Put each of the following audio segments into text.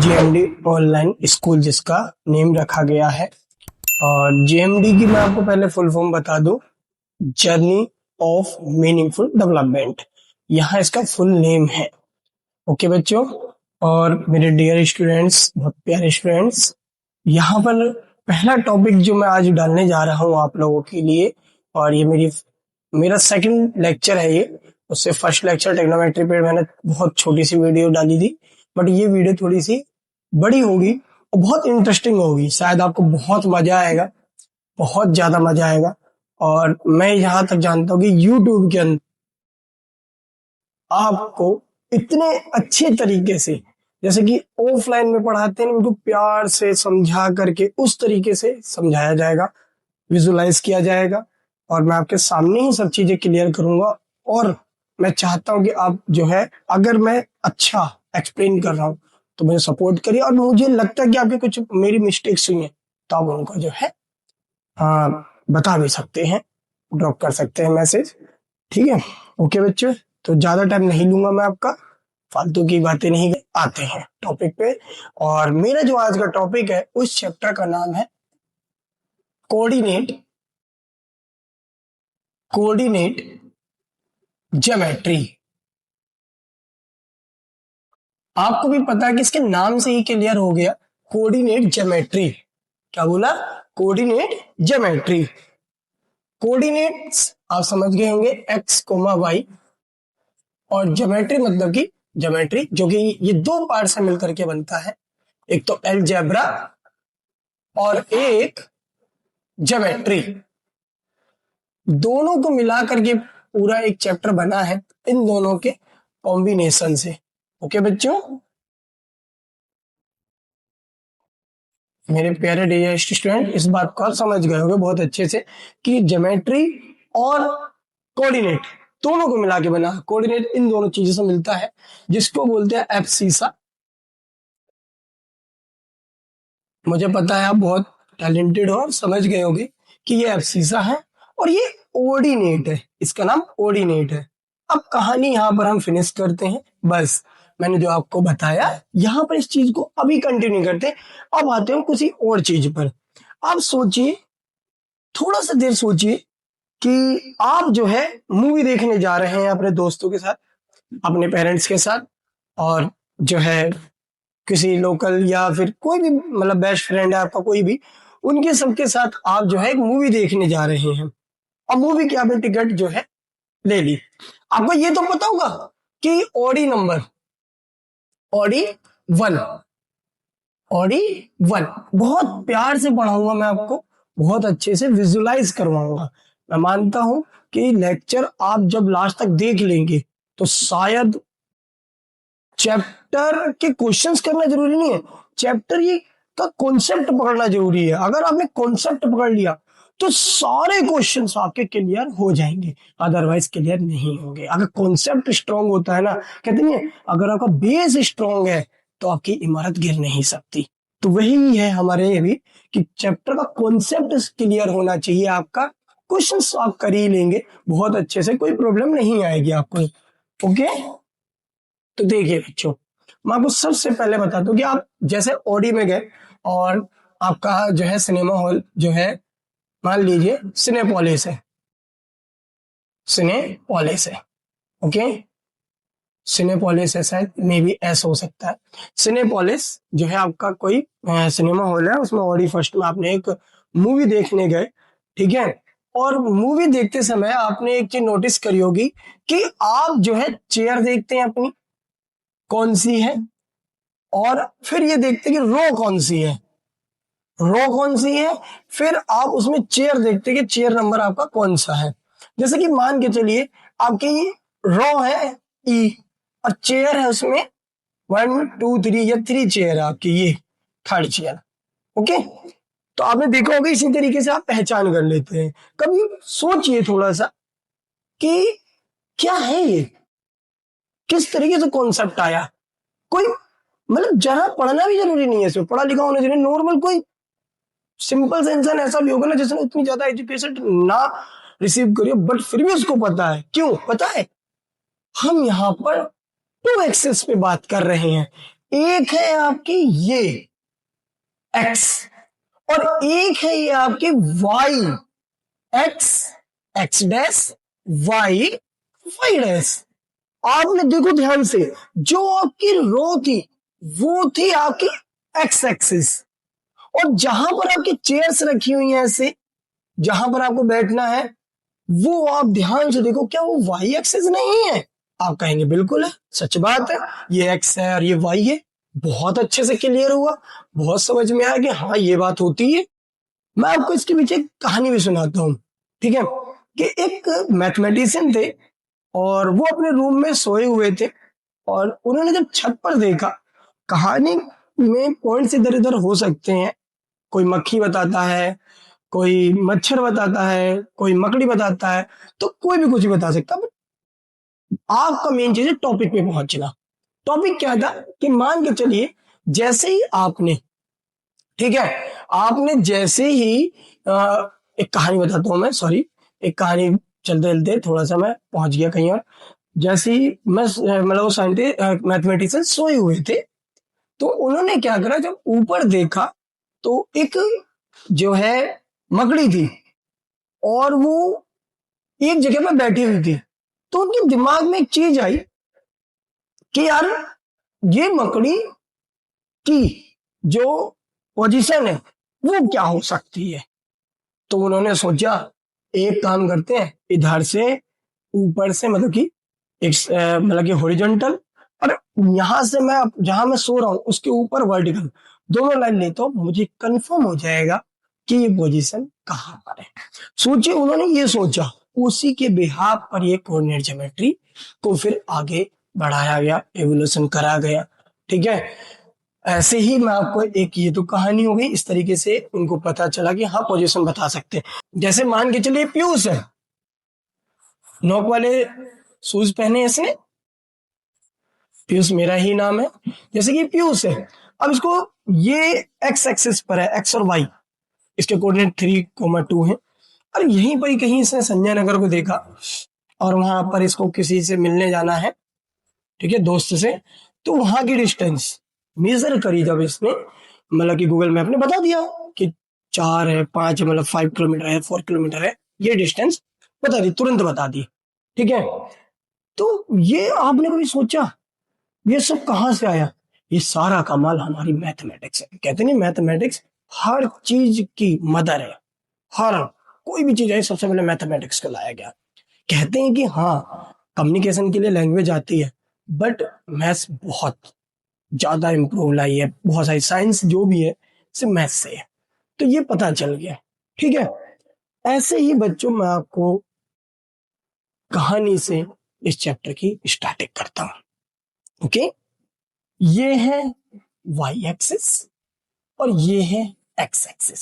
JMD online school जिसका name रखा गया है। और जेएमडी की मैं आपको पहले फुल फॉर्म बता दूं, जर्नी ऑफ मीनिंगफुल डेवलपमेंट, यहाँ इसका फुल नेम है। ओके बच्चों और मेरे डियर स्टूडेंट्स, बहुत प्यारे स्टूडेंट्स, यहाँ पर पहला टॉपिक जो मैं आज डालने जा रहा हूँ आप लोगों के लिए, और ये मेरा सेकंड लेक्चर है ये। उससे फर्स्ट लेक्चर टेक्नोमेट्री पे मैंने बहुत छोटी सी वीडियो डाली थी, बट ये वीडियो थोड़ी सी बड़ी होगी और बहुत इंटरेस्टिंग होगी। शायद आपको बहुत मजा आएगा, बहुत ज्यादा मजा आएगा। और मैं यहाँ तक जानता हूँ कि यूट्यूब के अंदर आपको इतने अच्छे तरीके से, जैसे कि ऑफलाइन में पढ़ाते हैं, उनको प्यार से समझा करके उस तरीके से समझाया जाएगा, विजुलाइज किया जाएगा, और मैं आपके सामने ही सब चीजें क्लियर करूंगा। और मैं चाहता हूं कि आप जो है, अगर मैं अच्छा एक्सप्लेन कर रहा हूं तो मुझे सपोर्ट करिए, और मुझे लगता है कि आपके कुछ मेरी मिस्टेक्स हुई हैं तो आप उनको जो है बता भी सकते हैं, ड्रॉप कर सकते हैं मैसेज। ठीक है, ओके बच्चों, तो ज्यादा टाइम नहीं लूंगा मैं आपका, फालतू की बातें नहीं, आते हैं टॉपिक पे। और मेरा जो आज का टॉपिक है उस चैप्टर का नाम है कोऑर्डिनेट ज्योमेट्री। आपको भी पता है कि इसके नाम से ही क्लियर हो गया, कोऑर्डिनेट ज्योमेट्री। क्या बोला? Coordinate geometry. कोऑर्डिनेट्स आप समझ गए होंगे, एक्स कोमा वाई, और ज्योमेट्री मतलब कि ज्योमेट्री, जो कि ये दो पार्ट से मिलकर के बनता है, एक तो अलजेब्रा और एक ज्योमेट्री। दोनों को मिला करके पूरा एक चैप्टर बना है, इन दोनों के कॉम्बिनेशन से। ओके बच्चों, मेरे प्यारे डियर स्टूडेंट, इस बात को आप समझ गए होंगे बहुत अच्छे से कि ज्योमेट्री और कोऑर्डिनेट दोनों को मिला के बना। कोऑर्डिनेट इन दोनों चीजों से मिलता है, जिसको बोलते हैं एब्सिसा। मुझे पता है आप बहुत टैलेंटेड हो और समझ गए होंगे कि ये एब्सिसा है और ये ऑर्डिनेट है, इसका नाम ऑर्डिनेट है। अब कहानी यहां पर हम फिनिश करते हैं, बस मैंने जो आपको बताया यहां पर इस चीज को अभी कंटिन्यू करते हैं। अब आते हैं किसी और चीज पर। आप सोचिए, थोड़ा सा देर सोचिए कि आप जो है मूवी देखने जा रहे हैं अपने दोस्तों के साथ, अपने पेरेंट्स के साथ, और जो है किसी लोकल या फिर कोई भी, मतलब बेस्ट फ्रेंड है आपका कोई भी, उनके सबके साथ आप जो है एक मूवी देखने जा रहे हैं। और मूवी की आपने टिकट जो है ले ली। आपको ये तो पता होगा कि ऑडी वन बहुत प्यार से पढ़ाऊंगा मैं आपको, बहुत अच्छे से विजुलाइज करवाऊंगा। मैं मानता हूं कि लेक्चर आप जब लास्ट तक देख लेंगे तो शायद चैप्टर के क्वेश्चंस करना जरूरी नहीं है, चैप्टर ये का कॉन्सेप्ट पकड़ना जरूरी है। अगर आपने कॉन्सेप्ट पकड़ लिया तो सारे क्वेश्चंस आपके क्लियर हो जाएंगे, अदरवाइज क्लियर नहीं होंगे। अगर कॉन्सेप्ट स्ट्रांग होता है ना, कहते नहीं है, अगर आपका बेस स्ट्रांग है तो आपकी इमारत गिर नहीं सकती। तो वही है हमारे ये भी कि चैप्टर का कॉन्सेप्ट क्लियर होना चाहिए आपका, क्वेश्चंस आप कर ही लेंगे बहुत अच्छे से, कोई प्रॉब्लम नहीं आएगी आपको। ओके, तो देखिए बच्चों, मैं आपको सबसे पहले बताता हूँ कि आप जैसे ऑडी में गए और आपका जो है सिनेमा हॉल जो है, मान लीजिए सिनेपोलिस है। ओके, सिनेपोलिस है, शायद मे बी ऐसा हो सकता है। सिनेपोलिस जो है आपका कोई सिनेमा हॉल है, उसमें ऑडी फर्स्ट में आपने एक मूवी देखने गए, ठीक है। और मूवी देखते समय आपने एक चीज नोटिस करी होगी कि आप जो है चेयर देखते हैं अपनी कौन सी है, और फिर ये देखते हैं कि रो कौन सी है, फिर आप उसमें चेयर देखते हैं कि चेयर नंबर आपका कौन सा है। जैसे कि मान के चलिए आपकी रो है ई और चेयर है उसमें 1 2 3 या 3 चेयर है आपकी, ये थर्ड चेयर। ओके, तो आपने देखा होगा इसी तरीके से आप पहचान कर लेते हैं। कभी सोचिए थोड़ा सा कि क्या है ये, किस तरीके से कॉन्सेप्ट आया। कोई मतलब जहां पढ़ना भी जरूरी नहीं है, इसमें पढ़ा लिखा होना जरूरी, नॉर्मल कोई सिंपल सा इंसान ऐसा भी होगा ना जिसने उतनी ज्यादा एजुकेशन ना रिसीव करी, बट फिर भी उसको पता है। क्यों पता है? हम यहाँ पर टू एक्सेस पे बात कर रहे हैं। एक है आपकी ये x और एक है ये आपकी y, x x dash y y dash. आपने देखो ध्यान से, जो आपकी रो थी वो थी आपकी एक्स एक्सिस, और जहां पर आपकी चेयर्स रखी हुई हैं ऐसे, जहां पर आपको बैठना है, वो आप ध्यान से देखो, क्या वो वाई एक्सिस नहीं है? आप कहेंगे बिल्कुल है, सच बात है, ये एक्स है और ये वाई है। बहुत अच्छे से क्लियर हुआ, बहुत समझ में आया कि हाँ ये बात होती है। मैं आपको इसके पीछे एक कहानी भी सुनाता हूँ, ठीक है? कि एक मैथमेटिशियन थे और वो अपने रूम में सोए हुए थे, और उन्होंने जब छत पर देखा, कहानी में पॉइंट्स इधर उधर हो सकते हैं, कोई मक्खी बताता है, कोई मच्छर बताता है, कोई मकड़ी बताता है, तो कोई भी कुछ भी बता सकता है। आपका मेन चीज है टॉपिक पे पहुंचना। टॉपिक क्या था कि मान के चलिए, जैसे ही आपने, ठीक है, आपने जैसे ही एक कहानी बताता हूं मैं, सॉरी, एक कहानी, चलते चलते थोड़ा सा मैं पहुंच गया कहीं और। जैसे ही मैं मतलब वो साइंटिस्ट मैथमेटिशियन सोए हुए थे, तो उन्होंने क्या करा, जब ऊपर देखा तो एक जो है मकड़ी थी, और वो एक जगह पर बैठी हुई थी। तो उनके दिमाग में एक चीज आई कि यार, ये मकड़ी की जो पोजीशन है वो क्या हो सकती है। तो उन्होंने सोचा, एक काम करते हैं, इधर से ऊपर से मतलब कि एक मतलब कि हॉरिजॉन्टल, और यहां से मैं जहां मैं सो रहा हूं उसके ऊपर वर्टिकल, दोनों लाइन लेता हूं, मुझे कंफर्म हो जाएगा कि ये पोजीशन कहां पर है। सोचिए, उन्होंने ये सोचा, उसी के बिहाफ पर ये कोऑर्डिनेट ज्योमेट्री को फिर आगे बढ़ाया गया, एवोल्यूशन करा गया, ठीक है? ऐसे ही मैं आपको एक, ये तो कहानी हो गई, इस तरीके से उनको पता चला कि हाँ पोजीशन बता सकते हैं। जैसे मान के चलिए पीयूष है, नोक वाले शूज पहने इसने, पीयूष मेरा ही नाम है, जैसे कि पीयूष है। अब इसको, ये एक्स एक्सिस पर है, एक्स और वाई, इसके कोऑर्डिनेट 3,2 है। और यहीं पर ही कहीं इसने संजय नगर को देखा, और वहां पर इसको किसी से मिलने जाना है, ठीक है, दोस्त से। तो वहां की डिस्टेंस मेजर करी जब इसने, मतलब कि गूगल मैप ने बता दिया कि 4 है, 5 है, मतलब 5 किलोमीटर है, 4 किलोमीटर है, ये डिस्टेंस बता दी, तुरंत बता दी, ठीक है? तो ये आपने कभी सोचा ये सब कहां से आया? ये सारा कमाल हमारी मैथमेटिक्स है। कहते नहीं, मैथमेटिक्स हर चीज की मदर है। हर कोई भी चीज है, सबसे पहले मैथमेटिक्स को लाया गया। कहते हैं कि हाँ, कम्युनिकेशन के लिए लैंग्वेज आती है, बट मैथ्स बहुत ज्यादा इंप्रूव लाई है, बहुत सारी साइंस जो भी है सिर्फ मैथ्स से है। तो ये पता चल गया, ठीक है? ऐसे ही बच्चों, मैं आपको कहानी से इस चैप्टर की स्टार्टिंग करता हूं। ओके, ये है वाई एक्सिस और ये है एक्स एक्सिस।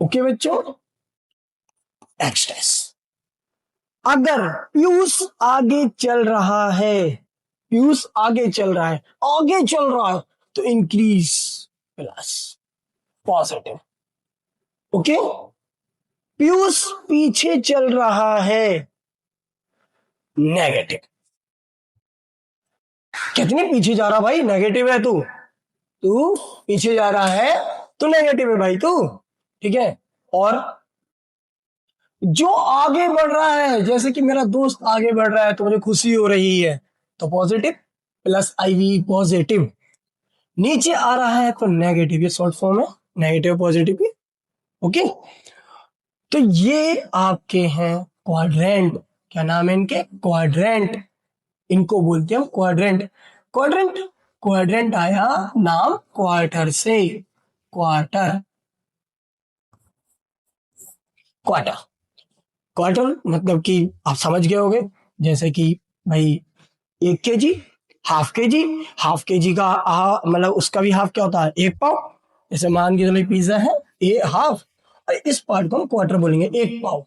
ओके बच्चों, एक्स डैश। अगर पीयूष आगे चल रहा है, पीयूष आगे चल रहा है, आगे चल रहा है, तो increase plus positive. Okay, Piyush पीछे चल रहा है, नेगेटिव। कितने पीछे जा रहा भाई, नेगेटिव है तू, तू पीछे जा रहा है तो नेगेटिव है भाई तू, ठीक है? और जो आगे बढ़ रहा है, जैसे कि मेरा दोस्त आगे बढ़ रहा है तो मुझे खुशी हो रही है, तो पॉजिटिव प्लस IV पॉजिटिव। नीचे आ रहा है तो नेगेटिव, ये शॉर्ट फॉर्म है, नेगेटिव पॉजिटिव की। ओके, तो ये आपके हैं क्वाड्रेंट। क्या नाम है इनके? क्वाड्रेंट। इनको बोलते हैं क्वाड्रेंट। क्वाड्रेंट, क्वाड्रेंट आया नाम क्वार्टर से, क्वार्टर, क्वार्टर। क्वार्टर मतलब कि आप समझ गए होंगे, जैसे कि भाई 1 kg, ½ kg, ½ kg का मतलब उसका भी हाफ क्या होता है, 1 पाव। जैसे मान के चलो पिज्जा है, ये हाफ, और इस पार्ट को हम क्वार्टर बोलेंगे, 1 पाव,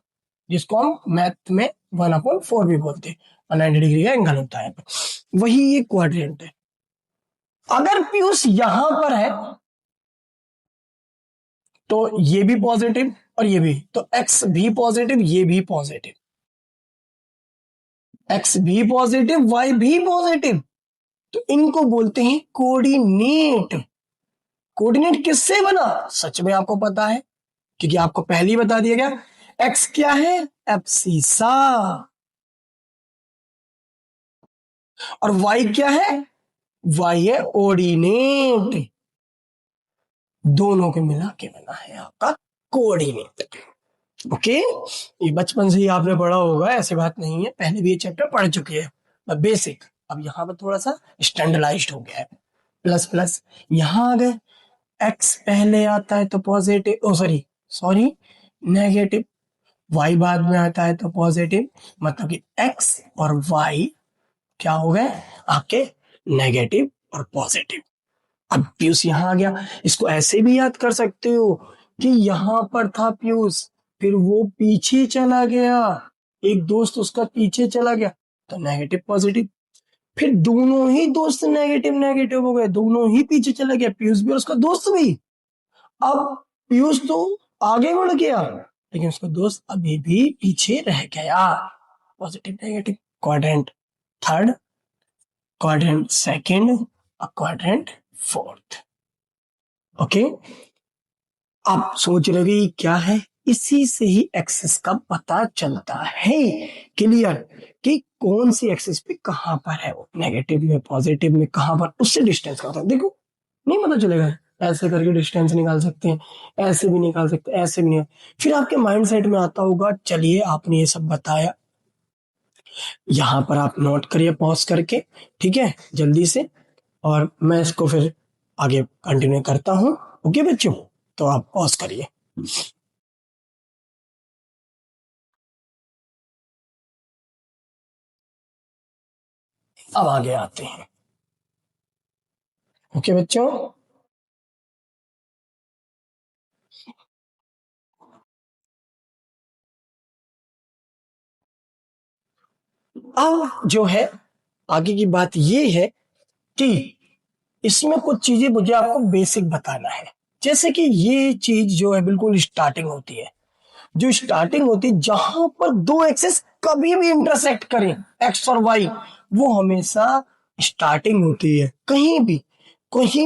जिसको हम मैथ में 1/4 भी बोलते हैं, और 90 डिग्री का एंगल होता है, वही ये क्वाड्रेंट है। अगर पीयूष यहां पर है तो ये भी पॉजिटिव और ये भी, तो एक्स भी पॉजिटिव, ये भी पॉजिटिव, एक्स भी पॉजिटिव, वाई भी पॉजिटिव, तो इनको बोलते हैं कोऑर्डिनेट। कोऑर्डिनेट किससे बना? सच में आपको पता है, क्योंकि आपको पहले ही बता दिया गया। एक्स क्या है? एब्सिसा। और वाई क्या है? वाई है ऑर्डिनेट। दोनों के मिला के बना है आपका कोऑर्डिनेट। ओके, ये बचपन से ही आपने पढ़ा होगा, ऐसी बात नहीं है, पहले भी ये चैप्टर पढ़ चुके हैं, बेसिक। अब यहाँ पर थोड़ा सा स्टैंडर्डाइज्ड हो गया है। प्लस प्लस यहाँ आ गए, एक्स पहले आता है तो पॉजिटिव, ओ सॉरी सॉरी नेगेटिव, वाई बाद में आता है तो पॉजिटिव, मतलब कि एक्स और वाई क्या हो गए आपके? नेगेटिव और पॉजिटिव। अब पीयूष यहाँ आ गया, इसको ऐसे भी याद कर सकते हो कि यहाँ पर था पीयूष, फिर वो पीछे चला गया, एक दोस्त उसका पीछे चला गया, तो नेगेटिव पॉजिटिव। फिर दोनों ही दोस्त नेगेटिव नेगेटिव हो गए, दोनों ही पीछे चला गया, पीयूष भी और उसका दोस्त भी। अब पीयूष तो आगे बढ़ गया, लेकिन उसका दोस्त अभी भी पीछे रह गया। Positive negative, quadrant third, quadrant second और क्वाड्रेंट फोर्थ। ओके, आप सोच रहे हो कि क्या है? इसी से ही एक्सिस का पता चलता है। क्लियर? कि कौन सी एक्सिस पे कहां पर है वो, नेगेटिव में पॉजिटिव में कहां पर, उससे डिस्टेंस का होता है। देखो नहीं पता चलेगा, ऐसे करके डिस्टेंस निकाल सकते हैं, ऐसे भी निकाल सकते हैं, ऐसे भी नहीं। फिर आपके माइंड सेट में आता होगा, चलिए आपने ये सब बताया, यहाँ पर आप नोट करिए पॉज करके, ठीक है, जल्दी से, और मैं इसको फिर आगे कंटिन्यू करता हूँ। ओके बच्चों, तो आप पॉज करिए। अब आगे आते हैं। ओके बच्चों, अब जो है आगे की बात ये है कि इसमें कुछ चीजें मुझे आपको बेसिक बताना है। जैसे कि ये चीज जो है बिल्कुल स्टार्टिंग होती है, जो स्टार्टिंग होती है जहां पर दो एक्सेस कभी भी इंटरसेक्ट करें, एक्स और वाई, वो हमेशा स्टार्टिंग होती है। कहीं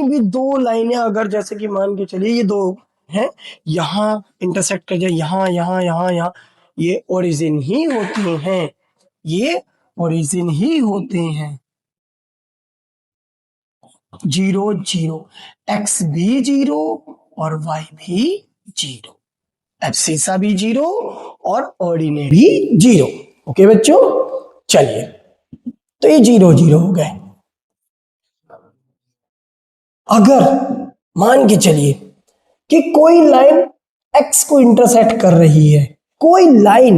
भी दो लाइनें अगर, जैसे कि मान के चलिए ये दो हैं, यहाँ इंटरसेक्ट कर जाए, यहाँ यहाँ यहाँ यहाँ, ये ओरिजिन ही होती हैं, ये ओरिजिन ही होते हैं। जीरो जीरो, एक्स भी जीरो और वाई भी जीरो, एब्सिसा भी जीरो और ऑर्डिनेट भी जीरो। ओके बच्चों, चलिए, तो ये जीरो जीरो हो गए। अगर मान के चलिए कि कोई लाइन एक्स को इंटरसेक्ट कर रही है, कोई line,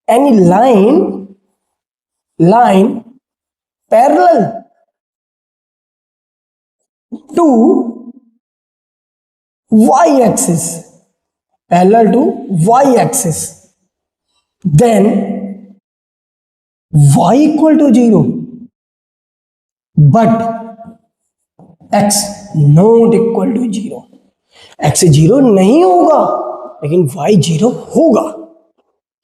any line, line parallel to Y axis, parallel to Y axis, then y equal to zero, but x not equal to zero. x zero नहीं होगा, लेकिन y जीरो होगा।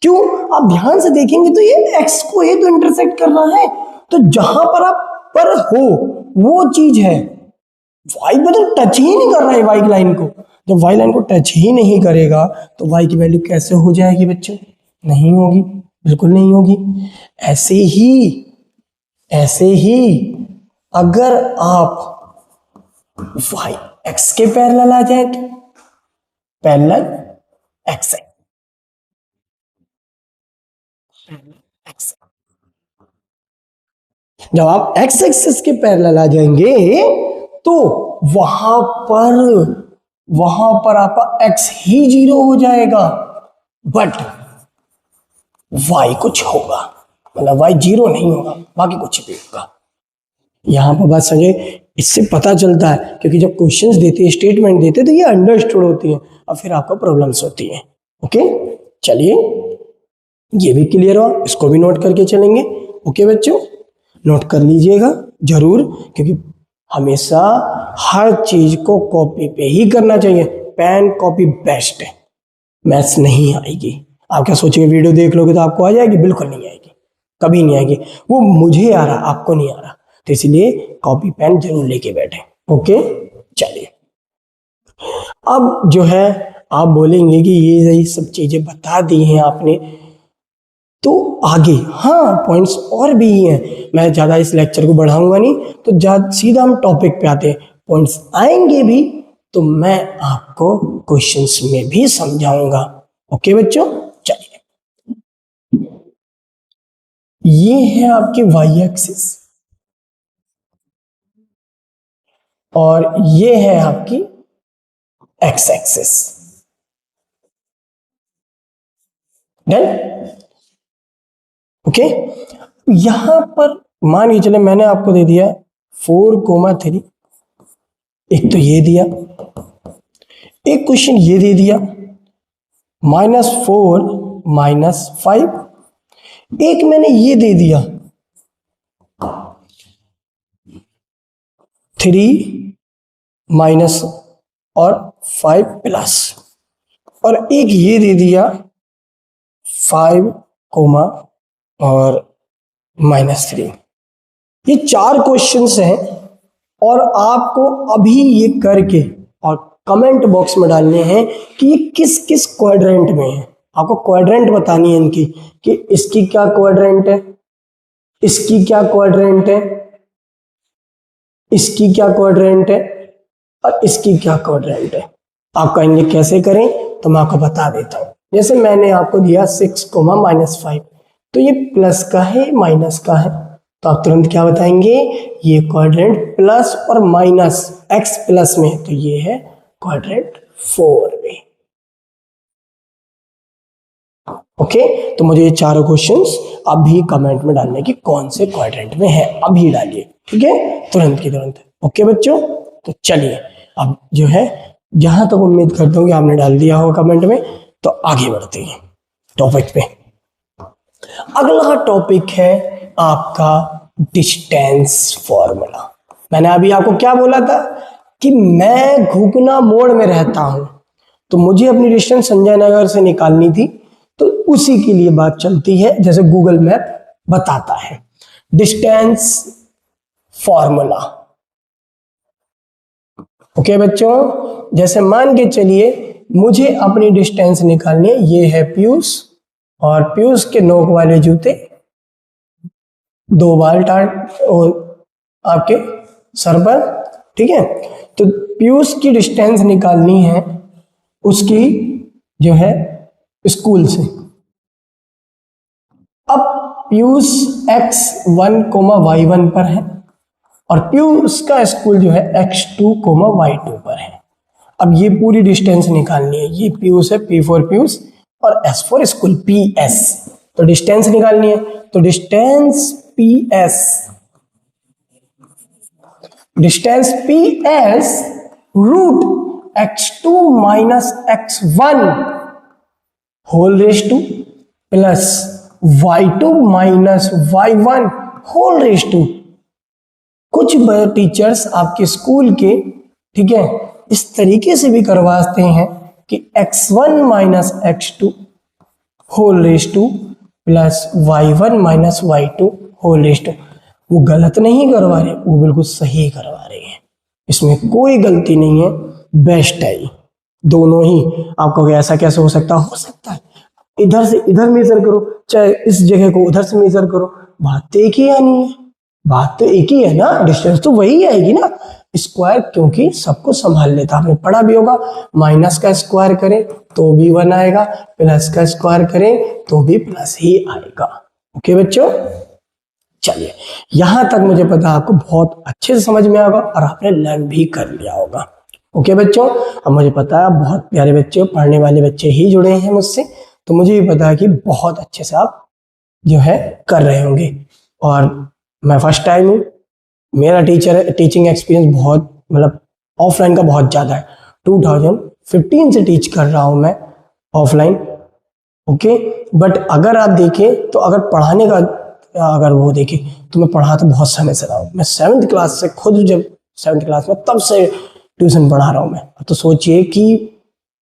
क्यों? आप ध्यान से देखेंगे तो ये x को ये तो इंटरसेक्ट कर रहा है, तो जहां पर आप पर हो वो चीज है, y पे तो टच ही नहीं कर रहा है y लाइन को। जब y लाइन को टच ही नहीं करेगा तो y की वैल्यू कैसे हो जाएगी बच्चों? नहीं होगी, बिल्कुल नहीं होगी। ऐसे ही अगर आप y x के पैरेलल आ जाए तो पैरेलल x एक्स, जब आप x एक्सिस के पैरेलल आ जाएंगे तो वहां पर आपका x ही जीरो हो जाएगा, बट y कुछ होगा, मतलब y जीरो नहीं होगा, बाकी कुछ भी होगा। यहां पर बात समझे, इससे पता चलता है, क्योंकि जब क्वेश्चंस देते हैं, स्टेटमेंट देते हैं, तो ये अंडरस्टूड होती है और फिर आपको प्रॉब्लम्स होती है। ओके, चलिए, ये भी क्लियर हुआ, इसको भी नोट करके चलेंगे। ओके बच्चों, नोट कर लीजिएगा जरूर, क्योंकि हमेशा हर चीज को कॉपी पे ही करना चाहिए। पेन कॉपी बेस्ट है, मैथ्स नहीं आएगी। आप क्या सोचेंगे वीडियो देख लोगे तो आपको आ जाएगी? बिल्कुल नहीं आएगी, कभी नहीं आएगी। वो मुझे आ रहा, आपको नहीं आ रहा, तो इसलिए कॉपी पेन जरूर लेके बैठे। ओके, चलिए अब जो है आप बोलेंगे कि ये सब चीजें बता दी हैं आपने, तो आगे हाँ पॉइंट्स और भी हैं। मैं ज़्यादा इस लेक्चर को बढ़ाऊंगा नहीं, तो सीधा हम टॉपिक पे आते हैं। पॉइंट्स आएंगे भी तो मैं आपको क्वेश्चंस में भी समझाऊंगा। ओके बच्चों, चलिए ये है आपकी वाई एक्सिस और ये है आपकी एक्स एक्सिस। डन। ओके, यहां पर मान के चले मैंने आपको दे दिया 4,3, एक तो ये दिया, एक क्वेश्चन ये दे दिया -4 -5, एक मैंने ये दे दिया 3 माइनस और 5 प्लस, और एक ये दे दिया 5 कोमा और -3। ये 4 क्वेश्चंस हैं और आपको अभी ये करके और कमेंट बॉक्स में डालने हैं कि ये किस किस क्वाड्रेंट में है। आपको क्वाड्रेंट बतानी है इनकी, कि इसकी क्या क्वाड्रेंट है, इसकी क्या क्वाड्रेंट है, इसकी क्या क्वाड्रेंट है और इसकी क्या क्वाड्रेंट है। आप कहेंगे कैसे करें, तो मैं आपको बता देता हूं। जैसे मैंने आपको दिया 6 कोमा -5, तो ये प्लस का है माइनस का है, तो आप तुरंत क्या बताएंगे, ये क्वाड्रेंट प्लस और माइनस एक्स प्लस में, तो ये है क्वाड्रेंट 4 में। ओके, तो मुझे ये चारों क्वेश्चंस अभी कमेंट में डालने की कौन से क्वाड्रेंट में है, अभी डालिए, ठीक है, तुरंत की तुरंत। ओके बच्चों, तो चलिए अब जो है, जहां तक उम्मीद करता हूँ कि आपने डाल दिया होगा कमेंट में, तो आगे बढ़ते हैं टॉपिक पे। अगला टॉपिक है आपका डिस्टेंस फॉर्मूला। मैंने अभी आपको क्या बोला था कि मैं घुगना मोड़ में रहता हूं, तो मुझे अपनी डिस्टेंस संजय नगर से निकालनी थी, तो उसी के लिए बात चलती है, जैसे गूगल मैप बताता है डिस्टेंस फॉर्मूला। ओके बच्चों, जैसे मान के चलिए मुझे अपनी डिस्टेंस निकालनी है, ये है पीयूष, और पीयूष के नोक वाले जूते 2 बाल टाट और आपके सर पर, ठीक है। तो पीयूष की डिस्टेंस निकालनी है उसकी जो है स्कूल से। अब पीयूष x1, y1 पर है और पीयूष का स्कूल जो है x2, y2 पर है। अब ये पूरी डिस्टेंस निकालनी है, ये पीयूष है, P फॉर पीयूष और S फॉर स्कूल, PS। तो डिस्टेंस निकालनी है, तो distance PS root x2 minus x1 whole raise to plus y2 minus y1 whole raise to. कुछ टीचर्स आपके स्कूल के, ठीक है, इस तरीके से भी करवाते हैं कि x1 minus x2 whole raise to plus y1 minus y2 whole raise to. वो गलत नहीं करवा रहे, वो बिल्कुल सही करवा रहे हैं, इसमें कोई गलती नहीं है, बेस्ट है ये दोनों ही। आप कहोगे ऐसा कैसे हो सकता है, इधर से इधर मेजर करो, चाहे इस जगह को उधर से मेजर करो, बात तो एक ही आनी है, बात तो एक ही है ना, डिस्टेंस तो वही आएगी ना। स्क्वायर क्योंकि सबको संभाल लेता, आपने पढ़ा भी होगा, माइनस का स्क्वायर करें तो भी 1 आएगा, प्लस का स्क्वायर करें तो भी प्लस ही आएगा। ओके बच्चों, चलिए यहां तक मुझे पता आपको बहुत अच्छे से समझ में आएगा और आपने लर्न भी कर लिया होगा। ओके बच्चों, अब मुझे पता है बहुत प्यारे बच्चे, पढ़ने वाले बच्चे ही जुड़े हैं मुझसे, तो मुझे भी पता है कि बहुत अच्छे से आप जो है कर रहे होंगे। और मैं फर्स्ट टाइम हूँ, मेरा टीचिंग एक्सपीरियंस बहुत मतलब ऑफलाइन का बहुत ज़्यादा है, 2015 से टीच कर रहा हूँ मैं ऑफलाइन। ओके, बट अगर आप देखें तो अगर पढ़ाने का अगर वो देखें तो मैं पढ़ा तो बहुत समय से रहा हूँ। मैं 7th क्लास से खुद, जब 7th क्लास में तब से ट्यूशन पढ़ा रहा हूँ मैं। तो सोचिए कि,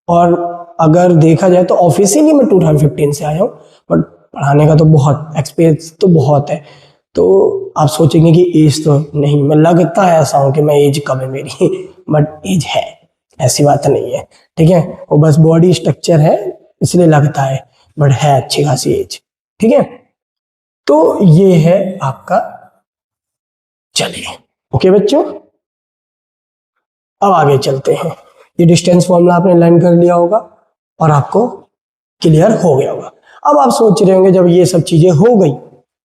और अगर देखा जाए तो ऑफिशियली मैं 2015 से आया हूँ, बट पढ़ाने का तो बहुत एक्सपीरियंस तो बहुत है। तो आप सोचेंगे कि एज तो नहीं, मैं लगता है ऐसा हूं कि मैं एज कम है मेरी बट एज है, ऐसी बात नहीं है। ठीक है, वो बस बॉडी स्ट्रक्चर है इसलिए लगता है, बट है अच्छी खासी एज। ठीक है, तो ये है आपका। चलिए ओके बच्चों, अब आगे चलते हैं। ये डिस्टेंस फॉर्मूला आपने लर्न कर लिया होगा और आपको क्लियर हो गया होगा। अब आप सोच रहे होंगे जब ये सब चीजें हो गई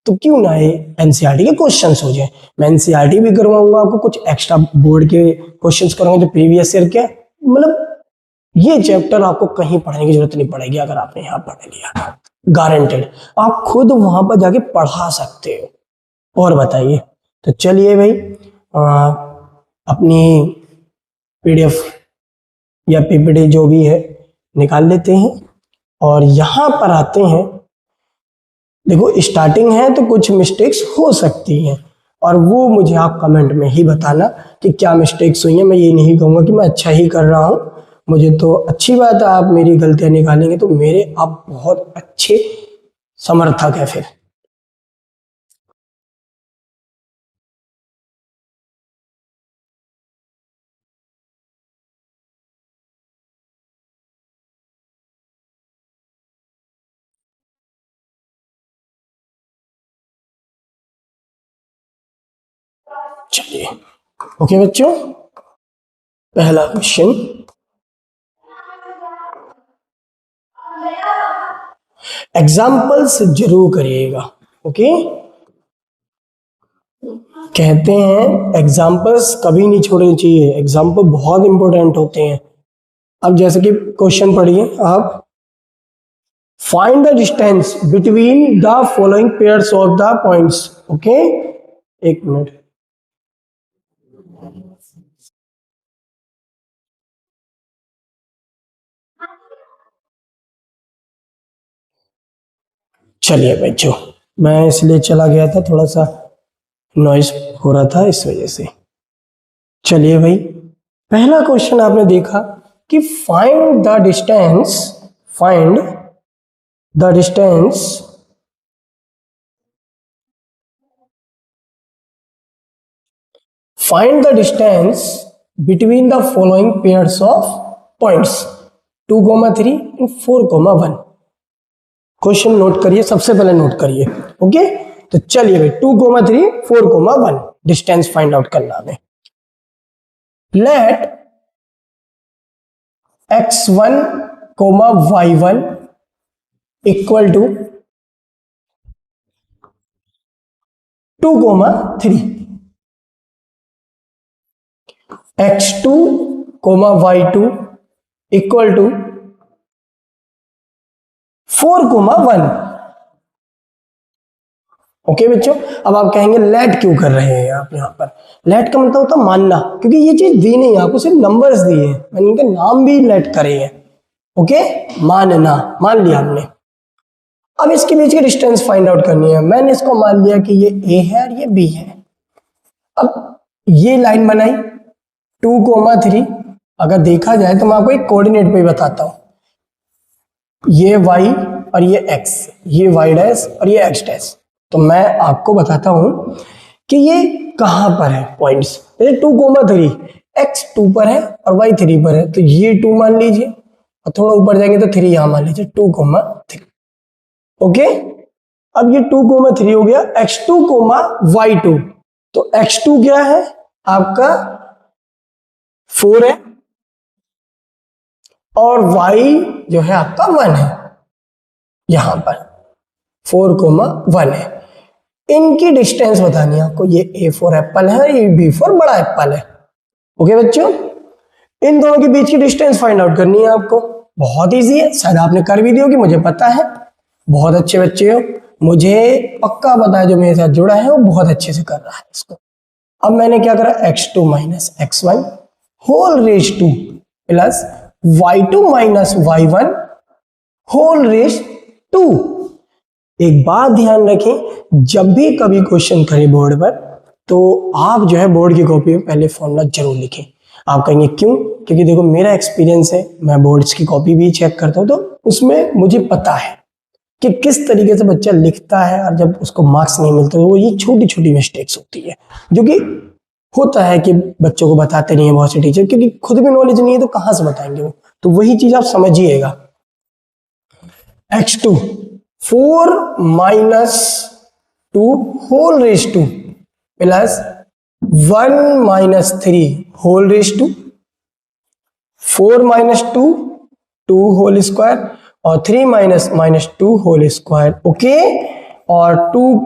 तो क्यों ना ये एनसीईआरटी के क्वेश्चंस हो जाए। मैं एनसीईआरटी भी करवाऊंगा आपको, कुछ एक्स्ट्रा बोर्ड के क्वेश्चंस करूंगा जो प्रीवियस ईयर के, मतलब ये चैप्टर आपको कहीं पढ़ने की जरूरत नहीं पड़ेगी अगर आपने यहाँ पढ़ लिया, गारंटेड। आप खुद वहां पर जाके पढ़ा सकते हो। और बताइए, तो चलिए भाई अपनी पीडीएफ या पीपीटी जो भी है निकाल लेते हैं और यहां पर आते हैं। देखो स्टार्टिंग है तो कुछ मिस्टेक्स हो सकती हैं और वो मुझे आप कमेंट में ही बताना कि क्या मिस्टेक्स हुई हैं। मैं ये नहीं कहूँगा कि मैं अच्छा ही कर रहा हूँ, मुझे तो अच्छी बात है, आप मेरी गलतियां निकालेंगे तो मेरे आप बहुत अच्छे समर्थक है फिर। चलिए ओके बच्चों, पहला क्वेश्चन, एग्जाम्पल्स जरूर करिएगा। ओके, कहते हैं एग्जाम्पल्स कभी नहीं छोड़ने चाहिए, एग्जाम्पल बहुत इंपॉर्टेंट होते हैं। अब जैसे कि क्वेश्चन पढ़िए आप, find the distance between the following pairs of the points. Okay, एक मिनट, चलिए बच्चों, मैं इसलिए चला गया था, थोड़ा सा नॉइस हो रहा था इस वजह से। चलिए भाई, पहला क्वेश्चन आपने देखा कि find the distance, find the distance find the distance between the following pairs of points 2,3 and 4,1। Question note करिए, सबसे पहले नोट करिए। ओके, तो चलिए भाई 2,3 4,1 डिस्टेंस फाइंड आउट करना है। Let x1, y1 equal to 2,3, x2, y2 equal to 4,1। Okay बच्चों, अब आप कहेंगे लेट क्यों कर रहे हैं आप यहाँ पर। लेट का मतलब होता है मानना, क्योंकि ये चीज दी नहीं है आपको, सिर्फ नंबर्स दिए हैं, मैंने इनका नाम भी लेट करे हैं। ओके, मानना, मान लिया हमने। अब इसके बीच की डिस्टेंस फाइंड आउट करनी है। मैंने इसको मान लिया कि ये ए है और ये बी है। अब ये लाइन बनाई 2,3, अगर देखा जाए तो मैं आपको एक कोऑर्डिनेट पे बताता हूं, ये y और ये x, ये y डैश और ये x डैश। तो मैं आपको बताता हूं कि ये कहां पर है पॉइंट्स। जैसे 2,3, x 2 पर है और y 3 पर है, तो ये 2 मान लीजिए और थोड़ा ऊपर जाएंगे तो 3 यहां मान लीजिए, 2,3। ओके, अब ये 2,3 हो गया, x2, y2। तो x2 क्या है आपका 4 है और y जो है आपका 1 है, यहां पर 4,1 है। इनकी डिस्टेंस बतानी है आपको, ये A4 एप्पल है, ये B4 बड़ा एप्पल है। ओके बच्चों, इन दोनों के बीच की डिस्टेंस फाइंड आउट करनी है आपको, बहुत इजी है, शायद आपने कर भी दी होगी, मुझे पता है, बहुत अच्छे बच्चे हो, मुझे पक्का पता है, जो मेरे साथ जुड़ा है वो बहुत अच्छे से कर रहा है इसको। अब मैंने क्या करा, x2 minus x1 whole raise 2 plus y2 minus y1 whole raise 2। एक बात ध्यान रखें, जब भी कभी क्वेश्चन करें बोर्ड पर तो आप जो है बोर्ड की कॉपी में पहले फॉर्मूला जरूर लिखें। आप कहेंगे क्यों, क्योंकि देखो मेरा एक्सपीरियंस है, मैं बोर्ड्स की कॉपी भी चेक करता हूं तो उसमें मुझे पता है। कि किस तरीके से बच्चा लिखता है और जब उसको मार्क्स नहीं मिलते तो वो ये छोटी छोटी मिस्टेक्स होती है, जो कि होता है कि बच्चों को बताते नहीं है बहुत से टीचर, क्योंकि खुद भी नॉलेज नहीं है तो कहाँ से बताएंगे वो। तो वही चीज आप समझिएगा। x2 4 minus 2 whole raise to plus 1 minus 3 whole raise to, 4 minus 2 2 whole square और 3 minus minus 2 whole square. Okay, और 2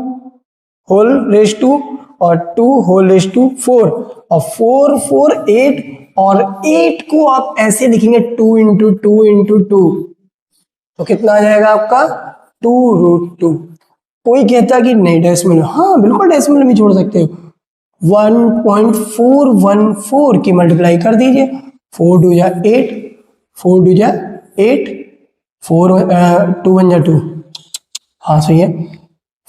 होल रेज टू और 2 होल रेज टू 4 और 4 4 8 और 8 को आप ऐसे लिखेंगे 2 इंटू 2 इंटू 2, तो कितना आ जाएगा आपका 2 रूट 2। कोई कहता कि नहीं डेसिमल, हाँ बिल्कुल डेसिमल भी छोड़ सकते हो। 1.414 की मल्टीप्लाई कर दीजिए, 4 2 जा 8, 4 2 जा 8, 4 2 1 जा 2, हाँ सही है,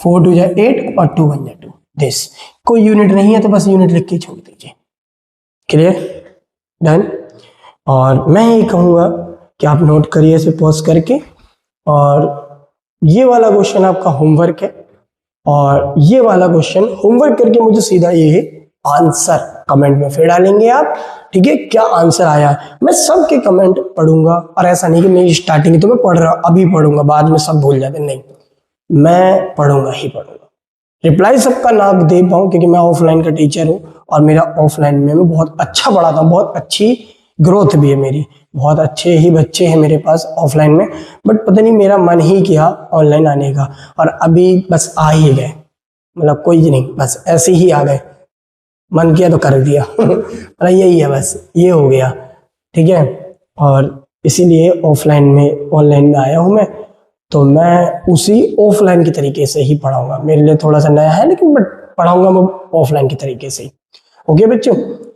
4 2 जा 8 और 2 1 जा 2 दिस। कोई यूनिट नहीं है तो बस यूनिट लिख के छोड़ दीजिए। Clear, done. और मैं ये कहूँगा कि आप नोट करिए इसे पॉज करके, और ये वाला क्वेश्चन आपका होमवर्क है, और ये वाला क्वेश्चन होमवर्क करके मुझे सीधा ये आंसर कमेंट में फिर डालेंगे आप, ठीक है, क्या आंसर आया। मैं सबके कमेंट पढ़ूंगा, और ऐसा नहीं कि मेरी स्टार्टिंग तो मैं पढ़ रहा हूँ अभी पढ़ूंगा बाद में सब भूल जाते, नहीं, मैं पढ़ूंगा ही पढ़ूंगा। रिप्लाई सबका ना दे पाऊँ क्योंकि मैं ऑफलाइन का टीचर हूँ, और मेरा ऑफलाइन में मैं बहुत अच्छा पढ़ाता हूँ, बहुत अच्छी ग्रोथ भी है मेरी, बहुत अच्छे ही बच्चे हैं मेरे पास ऑफलाइन में, बट पता नहीं मेरा मन ही किया ऑनलाइन आने का, और अभी बस आ ही गए, मतलब कोई नहीं, बस ऐसे ही आ गए, मन किया तो कर दिया मतलब यही है, बस ये हो गया, ठीक है। और इसीलिए ऑफलाइन में ऑनलाइन में आया हूँ मैं, तो मैं उसी ऑफलाइन के तरीके से ही पढ़ाऊंगा। मेरे लिए थोड़ा सा नया है लेकिन बट पढ़ाऊंगा मैं ऑफलाइन के तरीके से ही। ओके बच्चों,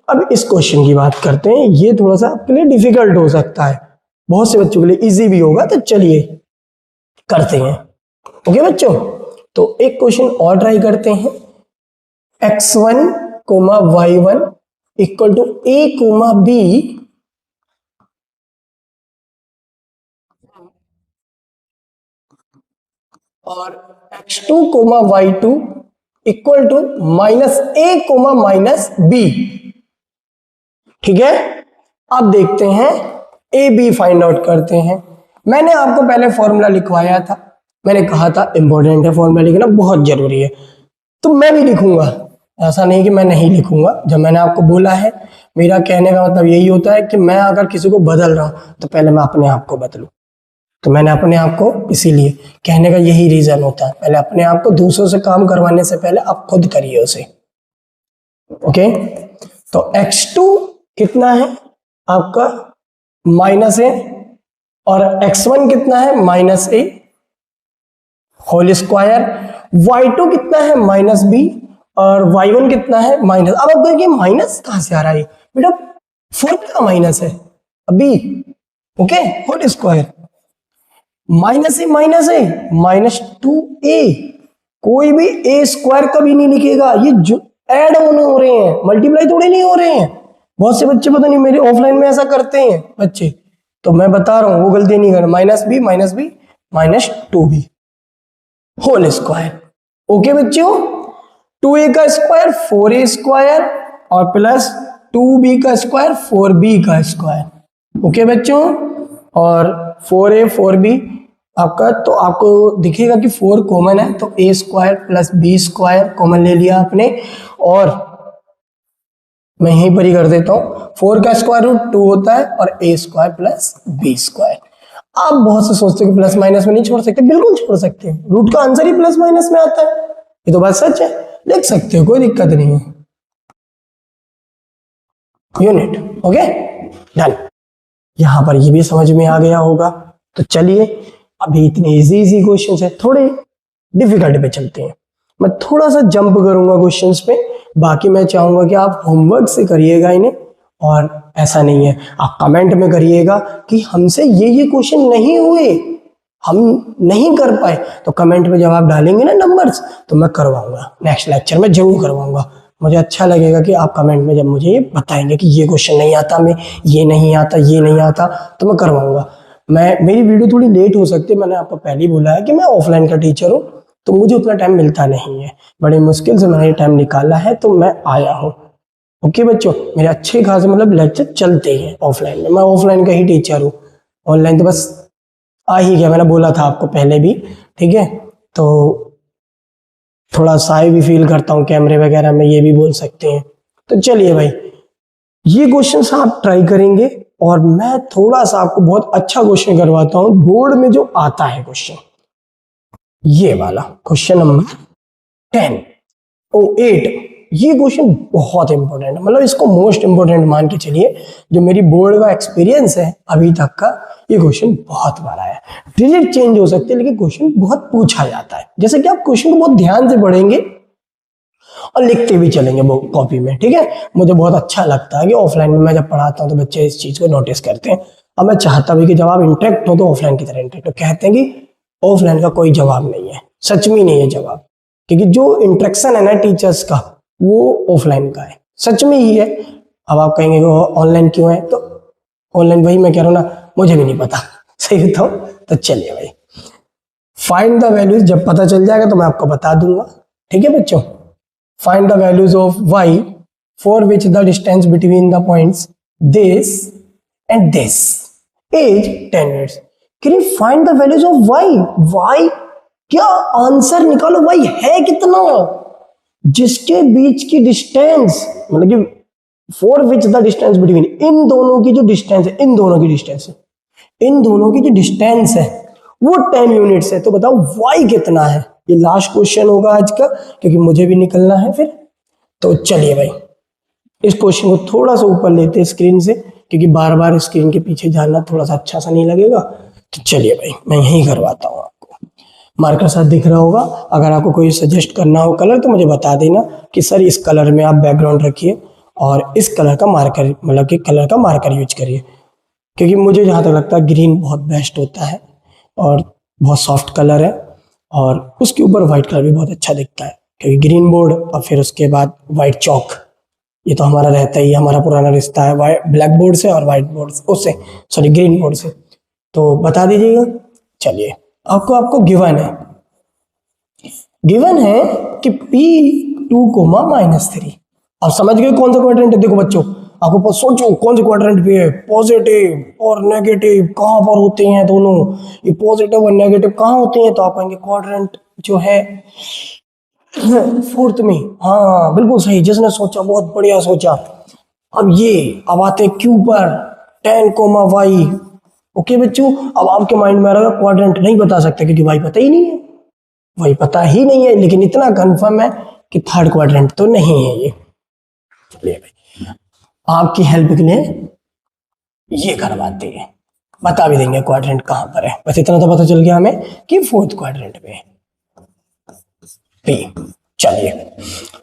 अब इस क्वेश्चन की बात करते हैं। ये थोड़ा सा आपके लिए डिफिकल्ट हो सकता है, बहुत से बच्चों के लिए इजी भी होगा, तो चलिए करते हैं। ओके बच्चों, तो एक क्वेश्चन और ट्राई करते हैं। x1 comma y1 equal to a comma b और x2 comma y2 equal to minus a comma minus b, ठीक है। अब देखते हैं ए बी फाइंड आउट करते हैं। मैंने आपको पहले फॉर्मूला लिखवाया था, मैंने कहा था इंपॉर्टेंट है फॉर्मूला लिखना, बहुत जरूरी है, तो मैं भी लिखूंगा, ऐसा नहीं कि मैं नहीं लिखूंगा। जब मैंने आपको बोला है, मेरा कहने का मतलब यही होता है कि मैं अगर किसी को बदल रहा हूं तो पहले मैं अपने आप को बदलूं, तो मैंने अपने आप को, इसीलिए कहने का यही रीजन होता है, पहले अपने आप को, दूसरों से काम करवाने से पहले आप खुद करिए उसे। ओके, तो x2 कितना है आपका माइनस ए, और x1 कितना है माइनस ए होल स्क्वायर, y2 कितना है माइनस बी, और y1 कितना है माइनस। अब आप देखिए माइनस कहां से आ रहा है बेटा, फॉर्मूला माइनस है अभी, ओके, होल स्क्वायर माइनस ए माइनस 2a, कोई भी ए स्क्वायर कभी नहीं लिखेगा, ये जो ऐड हो रहे हैं, मल्टीप्लाई थोड़े नहीं हो रहे हैं। बहुत से बच्चे पता नहीं मेरे ऑफलाइन में ऐसा करते हैं बच्चे, तो मैं बता रहा हूं वो गलती नहीं करना, minus B minus 2b whole square. Okay बच्चों, 2a का स्क्वायर 4a स्क्वायर और प्लस 2b का स्क्वायर 4b का स्क्वायर। ओके बच्चों, और 4a 4b आपका, तो आपको दिखेगा कि 4 कॉमन है, तो a square plus b square common ले लिया आपने, और मैं यहीं पर ही कर देता हूं, 4 का स्क्वायर रूट 2 होता है और a square plus b square. आप बहुत से सोचते हैं कि प्लस माइनस में नहीं छोड़ सकते, बिल्कुल छोड़ सकते हैं, रूट का आंसर ही प्लस माइनस में आता है, ये तो बात सच है, लिख सकते हो, कोई दिक्कत नहीं है। Unit, okay done. यहां पर ये भी समझ में आ गया होगा, तो चलिए अभी इतने इजी क्वेश्चन है, थोड़े डिफिकल्ट पे चलते हैं। मैं थोड़ा सा जंप करूंगा क्वेश्चंस पे, बाकी मैं चाहूंगा कि आप होमवर्क से करिएगा इन्हें, और ऐसा नहीं है आप कमेंट में करिएगा कि हमसे ये क्वेश्चन नहीं हुए, हम नहीं कर पाए, तो कमेंट में जब आप डालेंगे ना नंबर्स, तो मैं करवाऊंगा, नेक्स्ट लेक्चर में जरूर करवाऊंगा। मुझे अच्छा लगेगा कि आप कमेंट में जब मुझे ये बताएंगे कि ये क्वेश्चन नहीं आता, मैं ये नहीं आता, तो मैं करवाऊंगा। मेरी वीडियो थोड़ी लेट हो सकती है, मैंने आपको पहले ही बोला है कि मैं ऑफलाइन का टीचर हूँ, तो मुझे उतना टाइम मिलता नहीं है, बड़ी मुश्किल से मैंने टाइम निकाला है तो मैं आया हूँ। ओके बच्चों, मेरे अच्छे खासे मतलब लेक्चर चलते हैं ऑफलाइन में, मैं ऑफलाइन का ही टीचर हूँ, ऑनलाइन तो बस आ ही गया, मैंने बोला था आपको पहले भी। ठीक है, तो थोड़ा शाय भी फील करता हूँ कैमरे वगैरह में, ये भी बोल सकते हैं। तो चलिए भाई, ये क्वेश्चन आप ट्राई करेंगे और मैं थोड़ा सा आपको बहुत अच्छा क्वेश्चन करवाता हूँ बोर्ड में जो आता है क्वेश्चन, ये वाला क्वेश्चन नंबर 8। ये क्वेश्चन बहुत इंपॉर्टेंट है, मतलब इसको मोस्ट इंपॉर्टेंट मान के चलिए, जो मेरी बोर्ड का एक्सपीरियंस है अभी तक का, ये क्वेश्चन बहुत बार आया है। डिजिट चेंज हो सकते हैं लेकिन क्वेश्चन बहुत पूछा जाता है। जैसे कि आप क्वेश्चन को बहुत ध्यान से पढ़ेंगे और लिखते भी चलेंगे वो कॉपी में। ठीक है, मुझे बहुत अच्छा लगता है कि ऑफलाइन में मैं जब पढ़ाता हूँ तो बच्चे इस चीज को नोटिस करते हैं, और मैं चाहता भी कि जब आप इंटरेक्ट हो तो ऑफलाइन की तरह इंटरेक्ट हो। कहते हैं कि ऑफलाइन का कोई जवाब नहीं है, सच में नहीं है जवाब, क्योंकि जो इंटरेक्शन है ना टीचर्स का वो ऑफलाइन का है, सच में ही है। अब आप कहेंगे ऑनलाइन क्यों है, तो ऑनलाइन वही मैं कह रहा हूँ ना, मुझे भी नहीं पता सही बताऊं। तो चलिए भाई, फाइंड द वैल्यूज, जब पता चल जाएगा तो मैं आपको बता दूंगा। ठीक है बच्चों, find the values of y for which the distance between the points this and this is 10 minutes. Can you find the values of y? क्या आंसर निकालो, y है कितना, जिसके बीच की डिस्टेंस, मतलब कि for which the distance between, इन दोनों की जो डिस्टेंस है, इन दोनों की जो डिस्टेंस है वो 10 यूनिट्स है। तो बताओ y कितना है। ये लास्ट क्वेश्चन होगा आज का, क्योंकि मुझे भी निकलना है फिर। तो चलिए भाई, इस क्वेश्चन को थोड़ा सा ऊपर लेते हैं स्क्रीन से, क्योंकि बार बार स्क्रीन के पीछे जाना थोड़ा सा अच्छा सा नहीं लगेगा। तो चलिए भाई, मैं यही करवाता हूँ आपको, मार्कर साथ दिख रहा होगा। अगर आपको कोई सजेस्ट करना हो कलर तो मुझे बता देना कि सर इस कलर में आप बैकग्राउंड रखिए और इस कलर का मार्कर, मतलब कि कलर का मार्कर यूज करिए, क्योंकि मुझे जहाँ तक लगता है ग्रीन बहुत बेस्ट होता है और बहुत सॉफ्ट कलर है, और उसके ऊपर व्हाइट कलर भी बहुत अच्छा दिखता है, क्योंकि ग्रीन बोर्ड और फिर उसके बाद व्हाइट चौक, ये तो हमारा रहता ही, हमारा पुराना रिश्ता है ब्लैक बोर्ड से और व्हाइट बोर्ड उससे, सॉरी ग्रीन बोर्ड से। तो बता दीजिएगा। चलिए, आपको गिवन है कि P2, -3। अब समझ गए कौन सा क्वाड्रेंट है। देखो बच्चों, आपको सोचो कौन से क्वाड्रेंट पे है, पॉजिटिव और नेगेटिव कहाँ पर होते हैं दोनों, ये पॉजिटिव और नेगेटिव कहाँ होते हैं, तो आप कहेंगे क्वाड्रेंट जो है फोर्थ में। हाँ बिल्कुल सही, जिसने सोचा बहुत बढ़िया सोचा। अब आते हैं क्यू पर, 10, y। ओके बच्चों, अब आपके माइंड में आ रहा है क्वाड्रेंट नहीं बता सकते क्योंकि y पता ही नहीं है, वही पता ही नहीं है, लेकिन इतना कंफर्म है कि थर्ड क्वाड्रेंट तो नहीं है ये। चलिए भाई, आपकी हेल्प के लिए ये करवाते हैं, बता भी देंगे क्वाड्रेंट कहां पर है। बस इतना तो पता चल गया हमें कि फोर्थ क्वाड्रेंट पे है P। चलिए,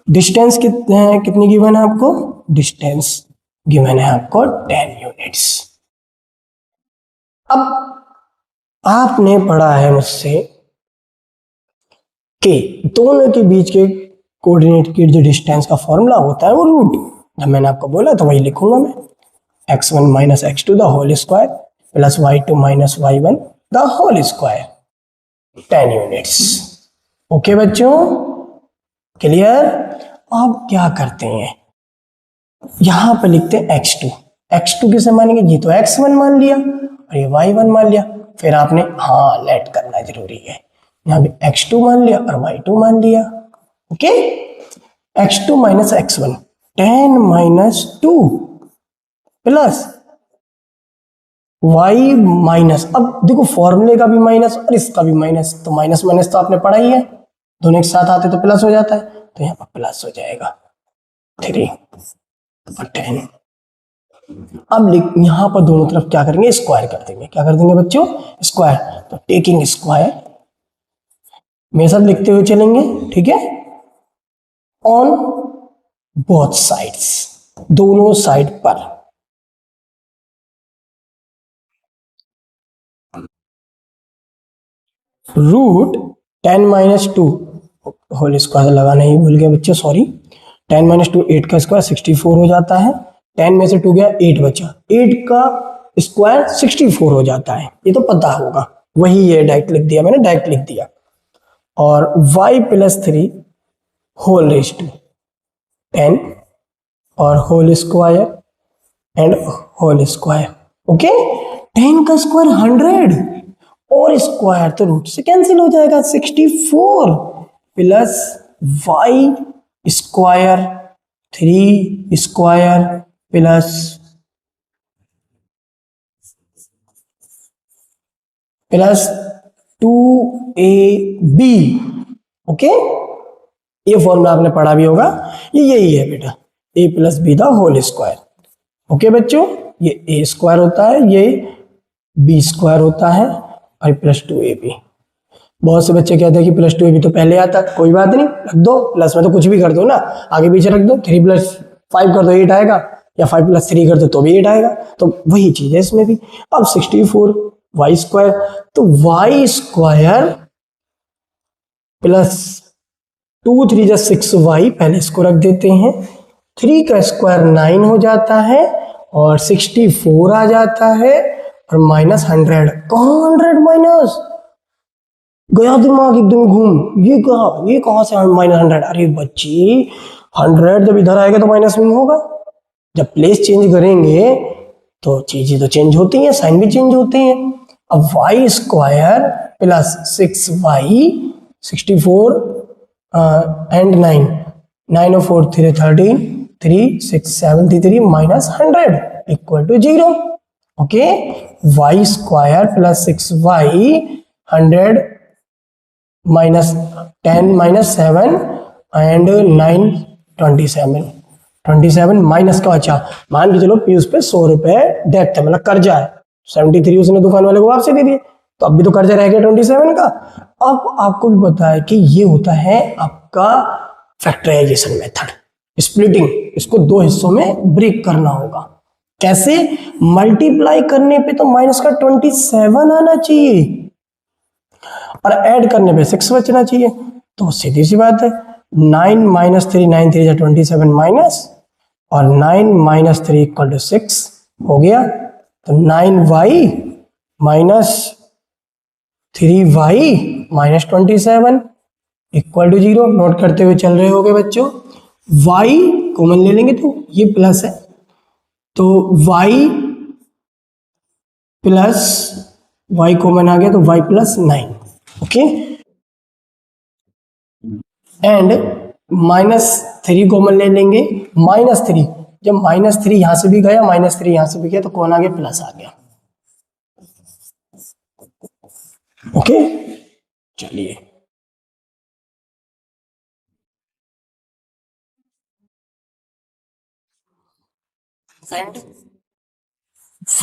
डिस्टेंस कितनी गिवन है आपको, डिस्टेंस गिवन है आपको 10 यूनिट्स। अब आपने पढ़ा है मुझसे कि दोनों के बीच के कोऑर्डिनेट की जो डिस्टेंस का फॉर्मूला होता है वो रूट, जब मैंने आपको बोला तो वही लिखूंगा मैं, x1 - x2 the whole square plus y2 - y1 the whole square, 10 units. Okay बच्चों, क्लियर। अब क्या करते हैं, यहां पर लिखते हैं x2 किसे मानेंगे, ये तो x1 मान लिया और ये y1 मान लिया, फिर आपने हाँ लेट करना जरूरी है, यहाँ पे x2 मान लिया और y2 मान लिया। Okay, x2 - x1, 10 - 2 plus y minus, अब देखो फॉर्मूले का भी माइनस और इसका भी माइनस, तो माइनस माइनस तो आपने पढ़ा ही है, दोनों एक साथ आते तो प्लस हो जाता है, तो यहाँ पर प्लस हो जाएगा 3 और 10। अब यहाँ पर दोनों तरफ क्या करेंगे, स्क्वायर कर देंगे। क्या कर देंगे बच्चों, स्क्वायर। तो टेकिंग स्क्वायर, मेरे साथ लिखते हुए चलेंगे, ठीक है, ऑन बोथ साइड्स, दोनों साइड पर। रूट 10 - 2 होल स्क्वायर लगाना ही भूल गया बच्चों, सॉरी। 10 - 2 8 का स्क्वायर 64 हो जाता है, 10 में से 2 गया 8 बचा, 8 का स्क्वायर 64 हो जाता है, ये तो पता होगा, वही ये डायरेक्ट लिख दिया मैंने, डायरेक्ट लिख दिया। और y plus 3 whole raise to 10 और whole square and whole square. Okay, 10 का स्क्वायर 100 और स्क्वायर तो रूट से कैंसिल हो जाएगा, 64 plus y square 3 square plus 2ab। Okay, ये फॉर्मूला आपने पढ़ा भी होगा, ये यही है बेटा, a plus B the whole square. Okay बच्चों, ये a स्क्वायर होता है, ये b स्क्वायर होता है और प्लस 2ab। बहुत से बच्चे कहते हैं कि प्लस 2ab तो पहले आता, कोई बात नहीं, रख दो, प्लस में तो कुछ भी कर दो ना, आगे पीछे रख दो, 3 प्लस 5 कर दो 8 आएगा, या 5 प्लस 3 कर दो तो भी 8 आएगा, तो वही चीज है इसमें भी। अब 64 y स्क्वायर, तो y स्क्वायर प्लस 2 3 जा 6y, पहले इसको रख देते हैं, 3 का स्क्वायर 9 हो जाता है और 64 आ जाता है और माइनस 100। कहाँ 100 माइनस गया, दिमाग एकदम घूम, ये कहाँ से माइनस 100? अरे बच्ची 100 जब इधर आएगा तो माइनस में होगा, जब प्लेस चेंज करेंगे तो चीजें तो चेंज होती हैं, साइन भी चेंज होते हैं। अब y square plus 6y 64 and 9 9 और 4 3 13 3 6 73 minus 100 equal to 0। Okay, y square plus 6y 100 minus 10 minus 7 and 9 27 minus का, अच्छा मान के चलो पीयूष पे 100 रुपए डेट है, मतलब कर्जा है, 73 उसने दुकान वाले को वापसी दे दिए, तो अब भी तो कर्जा रह गया 27 का। अब आपको भी पता है कि ये होता है आपका फैक्टराइजेशन मेथड, स्प्लिटिंग, इसको दो हिस्सों में ब्रेक करना होगा। कैसे? मल्टीप्लाई करने पे तो माइनस का 27 आना चाहिए और ऐड करने पे 6 बचना चाहिए, तो सीधी सी बात है, 9 माइनस 3 9 3 27 माइनस और 9 माइनस 3 इक्वल टू 6 हो गया, तो 9y minus 3y minus 27 equal to 0। Note करते हुए चल रहे होगे बच्चों, y कॉमन ले लेंगे तो ये प्लस है, तो y प्लस y कॉमन आ गया तो y plus 9। Okay, and minus 3 common ले लेंगे, माइनस 3, जब माइनस 3 यहां से भी गया, माइनस 3 यहां से भी गया, तो कौन आ गया? प्लस आ गया। ओके, चलिए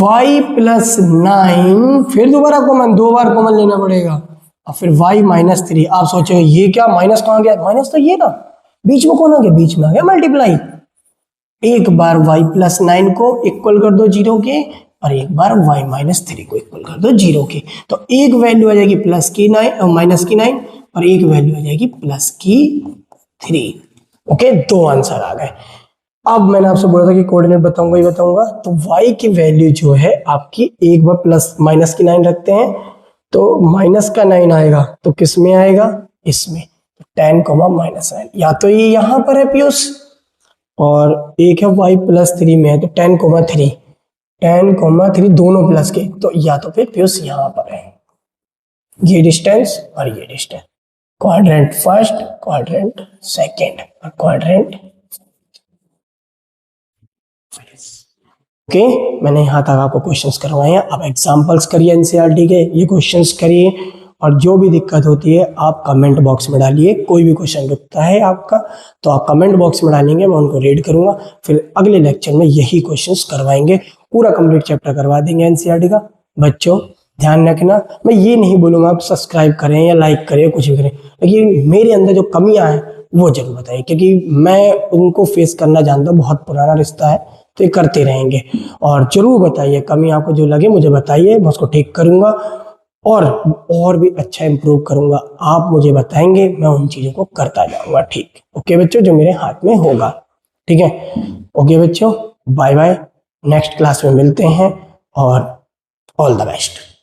y प्लस 9, फिर दोबारा कॉमन, 2 बार कॉमन लेना पड़ेगा, और फिर y माइनस 3। आप सोचोगे ये क्या, माइनस कहाँ गया? माइनस तो ये था, बीच में कौन आ गया? बीच में आ गया मल्टीप्लाई। एक बार y प्लस 9 को इक्वल कर दो 0 के, और एक बार y माइनस 3 को इक्वल कर दो 0 के, तो एक वैल्यू आ जाएगी प्लस की 9 माइनस की 9, और एक वैल्यू आ जाएगी प्लस की 3। ओके, दो आंसर आ गए। अब मैंने आपसे बोला था कि कोऑर्डिनेट बताऊंगा ही बताऊंगा, तो y की वैल्यू जो है आपकी, एक बार प्लस माइनस की 9 रखते हैं तो माइनस का 9 आएगा, तो किस में आएगा? इसमें, 10 माइनस 9, या तो ये यहां पर है पीयूष, और एक है y प्लस 3 में है, तो 10 3 दोनों प्लस के, तो या तो फिर पीयूष यहां पर है, ये डिस्टेंस और ये distance, quadrant first, quadrant second और क्वाड्रेंट। ओके, मैंने यहाँ तक आपको क्वेश्चंस करवाए हैं, आप एग्जांपल्स करिए एनसीईआरटी के, ये क्वेश्चंस करिए, और जो भी दिक्कत होती है आप कमेंट बॉक्स में डालिए। कोई भी क्वेश्चन रुकता है आपका तो आप कमेंट बॉक्स में डालेंगे, मैं उनको रीड करूंगा, फिर अगले लेक्चर में यही क्वेश्चंस करवाएंगे, पूरा कंप्लीट चैप्टर करवा देंगे एनसीईआरटी का। बच्चों ध्यान रखना, मैं ये नहीं बोलूंगा आप सब्सक्राइब करें या लाइक करें, कुछ भी करें, लेकिन मेरे अंदर जो कमियां हैं वो जरूर बताइए, क्योंकि मैं उनको फेस करना जानता हूँ, बहुत पुराना रिश्ता है, तो ये करते रहेंगे। और जरूर बताइए, कमी आपको जो लगे मुझे बताइए, मैं उसको ठीक करूंगा और भी अच्छा इंप्रूव करूंगा। आप मुझे बताएंगे, मैं उन चीजों को करता जाऊंगा। ठीक, ओके बच्चों, जो मेरे हाथ में होगा। ठीक है, ओके बच्चों, बाय बाय, नेक्स्ट क्लास में मिलते हैं। और ऑल द बेस्ट।